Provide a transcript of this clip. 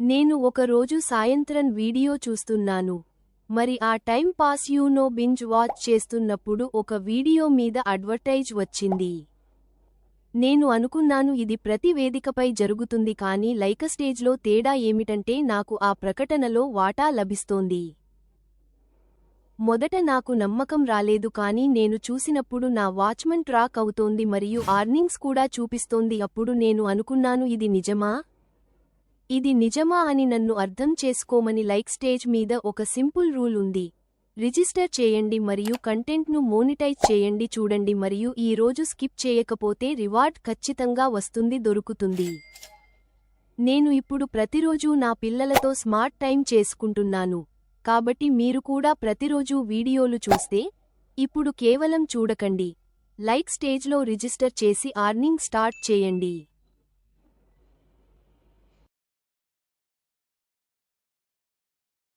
నేను ఒక రోజు సాయంత్రం వీడియో చూస్తున్నాను. మరి ఆ టైం పాస్ బింజ్ వాచ్ చేస్తున్నప్పుడు ఒక వీడియో మీద అడ్వర్టైజ్ వచ్చింది. నేను అనుకున్నాను ఇది ప్రతి వేదికపై జరుగుతుంది కానీ స్టేజ్లో తేడా ఏమిటంటే నాకు ఆ ప్రకటనలో వాటా లభిస్తోంది. మొదట నాకు నమ్మకం రాలేదు కానీ నేను చూసినప్పుడు నా వాచ్మన్ ట్రాక్ అవుతోంది మరియు ఆర్నింగ్స్ కూడా చూపిస్తోంది. అప్పుడు నేను అనుకున్నాను ఇది నిజమా? ఇది నిజమా అని నన్ను అర్థం చేసుకోమని స్టేజ్ మీద ఒక సింపుల్ రూల్ ఉంది. రిజిస్టర్ చేయండి మరియు కంటెంట్ను మోనిటైజ్ చేయండి. చూడండి మరియు ఈ రోజు స్కిప్ చేయకపోతే రివార్డ్ ఖచ్చితంగా దొరుకుతుంది. నేను ఇప్పుడు ప్రతిరోజూ నా పిల్లలతో స్మార్ట్ టైం చేసుకుంటున్నాను. కాబట్టి మీరు కూడా ప్రతిరోజూ వీడియోలు చూస్తే ఇప్పుడు కేవలం చూడకండి. స్టేజ్లో రిజిస్టర్ చేసి ఆర్నింగ్ స్టార్ట్ చేయండి.